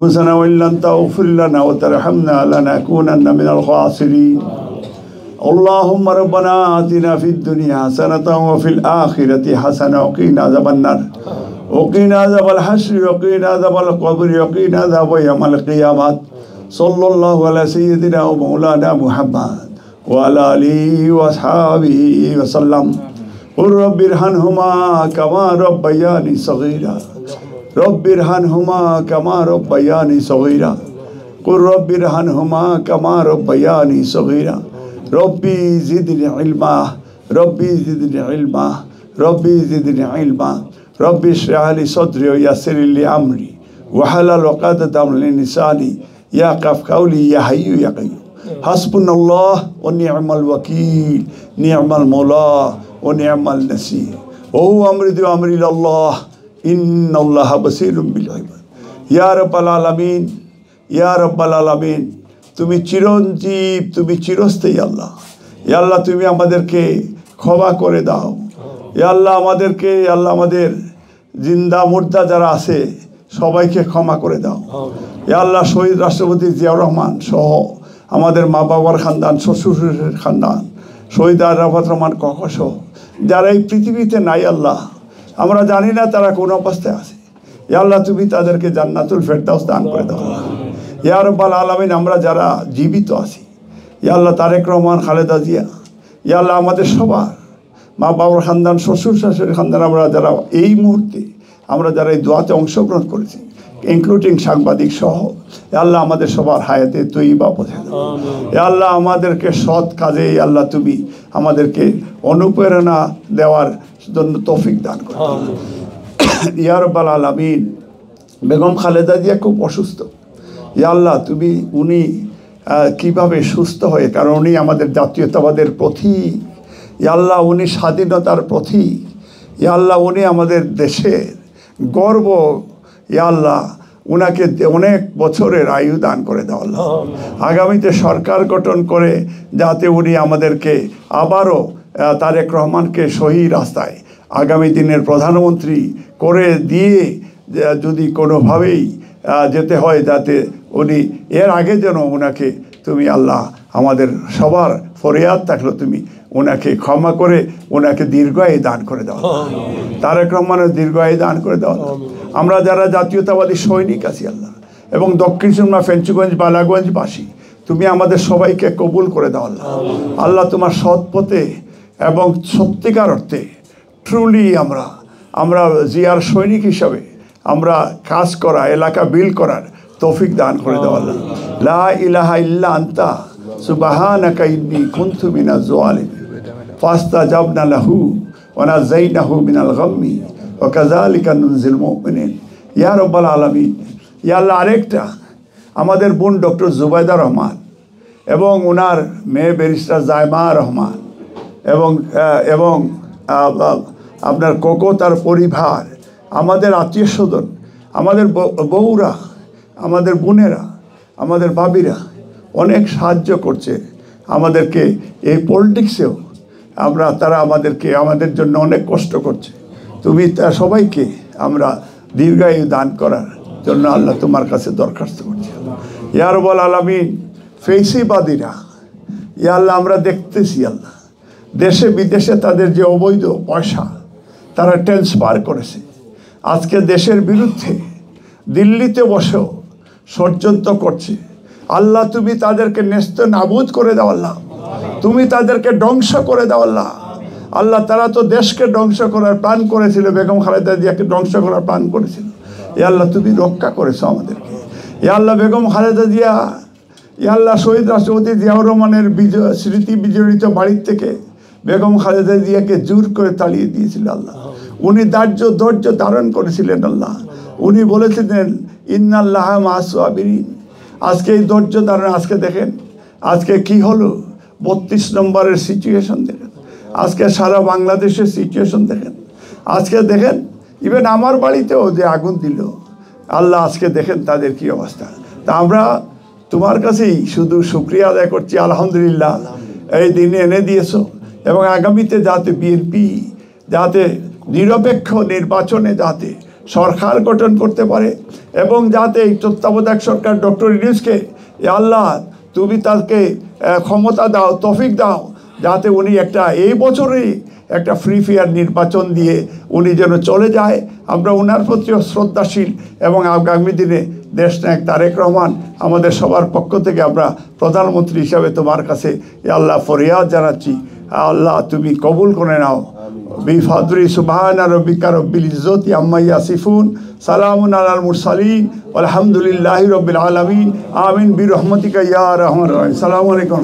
أنفسنا وإن لم تغفر لنا وترحمنا لنكونن من الخاسرين. اللهم ربنا آتنا في الدنيا حسنة وفي الآخرة حسنة وقنا عذاب النار وقنا عذاب الحشر وقنا عذاب القبر وقنا عذاب يوم القيامة. صلى الله على سيدنا ومولانا محمد وعلى آله وأصحابه وسلم. قل رب ارحمهما كما ربياني صغيرا رب ارحمهما كما ربياني صغيرا قل رب ارحمهما كما ربياني صغيرا. ربي زدني علما ربي زدني علما ربي زدني علما. ربي اشرح لي صدري ويسر لي أمري وحلل عقدة من لساني يا قف قولي يا حي يا قيوم. حسبنا الله ونعم الوكيل نعم المولى ونعم النصير وهو أمري وأمري الله إن الله بصير بالعباد. يا رب العالمين يا رب العالمين তুমি চিরঞ্জীব তুমি চিরস্থায়ী আল্লাহ। ইয়া আল্লাহ তুমি আমাদেরকে ক্ষমা করে দাও। ইয়া আল্লাহ আমাদেরকে আল্লাহ আমাদের জিন্দা মুর্দা যারা আছে সবাইকে ক্ষমা করে দাও। ইয়া আল্লাহ শহীদ রাষ্ট্রপতি জিয়াউর রহমান সহ আমাদের মা বাবার খানদান শ্বশুরের খানদান শহীদ আরাফাত রহমান ককশ যারা এই পৃথিবীতে নাই আল্লাহ আমরা জানি না তারা কোন অবস্থায় আছে। ইয়া আল্লাহ তুমি তাদেরকে জান্নাতুল ফেরদাউস দান করে দাও। ইয়া রাব্বাল আলামিন আমরা যারা জীবিত আছি ইয়া আল্লাহ তারেক রহমান খালেদা জিয়া ইয়া আল্লাহ আমাদের সবার মা বাবার খানদান শ্বশুর শাশুড়ির খানদান আমরা যারা এই মুহূর্তে আমরা যারা এই দোয়াতে অংশগ্রহণ করেছি ইনক্লুডিং সাংবাদিক সহ ইয়া আল্লাহ আমাদের সবার হায়াতে তৈবা পৌঁছে দাও। ইয়া আল্লাহ আমাদেরকে সৎ কাজে ইয়া আল্লাহ তুমি আমাদেরকে অনুপ্রেরণা দেওয়ার জন্য তৌফিক দান করো। ইয়া রাব্বাল আলামিন বেগম খালেদা জিয়া খুব অসুস্থ। ইয়া আল্লাহ তুমি উনি কিভাবে সুস্থ হয়ে কারণ উনি আমাদের জাতীয়তাবাদের প্রতীক। ইয়া আল্লাহ উনি স্বাধীনতার প্রতীক। ইয়া আল্লাহ উনি আমাদের দেশের গর্ব। ইয়া আল্লাহ উনাকে অনেক বছরের আয়ু দান করে দাও আল্লাহ। আগামীতে সরকার গঠন করে যাতে উনি আমাদেরকে আবারও তারেক রহমানকে সহি রাস্তায় আগামী দিনের প্রধানমন্ত্রী করে দিয়ে যদি কোনোভাবেই যেতে হয় যাতে উনি এর আগে যেন ওনাকে তুমি আল্লাহ আমাদের সবার ফরিয়াদ থাকলো তুমি ওনাকে ক্ষমা করে ওনাকে দীর্ঘায়ু দান করে দাও। তারেক রহমানের দীর্ঘায়ু দান করে দাও। আমরা যারা জাতীয়তাবাদী সৈনিক আছি আল্লাহ এবং দক্ষিণ সুরমা ফেঞ্চুগঞ্জ বালাগঞ্জবাসী তুমি আমাদের সবাইকে কবুল করে দাও আল্লাহ। আল্লাহ তোমার সৎ পথে এবং সত্যিকার অর্থে ট্রুলি আমরা জিয়ার সৈনিক হিসাবে আমরা কাজ করা এলাকা বিল করার তৌফিক দান করে দাও আল্লাহ। লা ইলাহা ইল্লা আনতা সুবহানাকা ইন্নী কুনতু মিনাজ জালিমিন ফাস্তাজাবনা লাহু ওয়া নাযায়নাহু মিনাল গাম্মি ওয়া কাযালিকা নুনজিল মুমিনিন। ইয়া রাব্বাল আলামিন ইয়া আল্লাহ আরেকটা আমাদের বোন ডক্টর জুবাইদা রহমান এবং ওনার মেয়ে ব্যারিস্টার জায়মা রহমান এবং আপনার কোকো তার পরিবার আমাদের আত্মীয় স্বজন আমাদের বউরা আমাদের বোনেরা আমাদের ভাবিরা অনেক সাহায্য করছে আমাদেরকে এই পলিটিক্সেও তারা আমাদের জন্য অনেক কষ্ট করছে। তুমি সবাইকে আমরা দীর্ঘায়ু দান করার জন্য আল্লাহ তোমার কাছে দরখাস্ত করছি। ইয়া রাব্বাল আলামিন ফেসিবাদীরা ইয়া আল্লাহ আমরা দেখতেছি আল্লাহ দেশে বিদেশে তাদের যে অবৈধ পয়সা তারা ট্রান্সফার করেছে আজকে দেশের বিরুদ্ধে দিল্লিতে বসেও ষড়যন্ত্র করছে। আল্লাহ তুমি তাদেরকে নেস্ত নাবুদ করে দাও আল্লাহ। তুমি তাদেরকে ধ্বংস করে দাও আল্লাহ। আল্লাহ তারা তো দেশকে ধ্বংস করার প্ল্যান করেছিল বেগম খালেদা জিয়াকে ধ্বংস করার প্ল্যান করেছিল। ইয়া আল্লাহ তুমি রক্ষা করেছো আমাদেরকে। ইয়া আল্লাহ বেগম খালেদা জিয়া ইয়া আল্লাহ শহীদ রাষ্ট্রপতি জিয়াউর রহমানের স্মৃতি বিজড়িত বাড়ির থেকে বেগম খালেদা জিয়াকে জোর করে তাড়িয়ে দিয়েছিল আল্লাহ। উনি ধৈর্য ধারণ করেছিলেন আল্লাহ। উনি বলেছিলেন ইন্নাল্লাহা মা'আস সাবিরিন। আজকে এই ধৈর্য ধারণ আজকে দেখেন আজকে কি হলো 32 নম্বরের সিচুয়েশন দেখেন আজকে সারা বাংলাদেশের সিচুয়েশন দেখেন আজকে দেখেন ইভেন আমার বাড়িতেও যে আগুন দিল আল্লাহ আজকে দেখেন তাদের কি অবস্থা। তা আমরা তোমার কাছেই শুধু শুকরিয়া আদায় করছি আলহামদুলিল্লাহ এই দিনে এনে দিয়েছো এবং আগামীতে যাতে বিএনপি যাতে নিরপেক্ষ নির্বাচনে যাতে সরকার গঠন করতে পারে এবং যাতে এই তত্ত্বাবধায়ক সরকার ডক্টর ইউনূসকে আল্লাহ তুমি তাকে ক্ষমতা দাও, তৌফিক দাও, যাতে উনি এই বছরেই একটা ফ্রি ফেয়ার নির্বাচন দিয়ে উনি যেন চলে যায়। আমরা ওনার প্রতিও শ্রদ্ধাশীল এবং আগামী দিনে দেশনায়ক তারেক রহমান আমাদের সবার পক্ষ থেকে আমরা প্রধানমন্ত্রী হিসাবে তোমার কাছে আল্লাহ ফরিয়াদ জানাচ্ছি। আল্লাহ তুমি কবুল করে নাও। বিফাদরি সুবহানা রাব্বিকা রব্বিল ইজ্জতি আম্মা ইয়াসিফুন, সালামুন আলাল মুরসালিন, আলহামদুলিল্লাহি রাব্বিল আলামিন, আমিন বিরহমাতিকা ইয়া আরহামার রাহিম। আসসালামু আলাইকুম।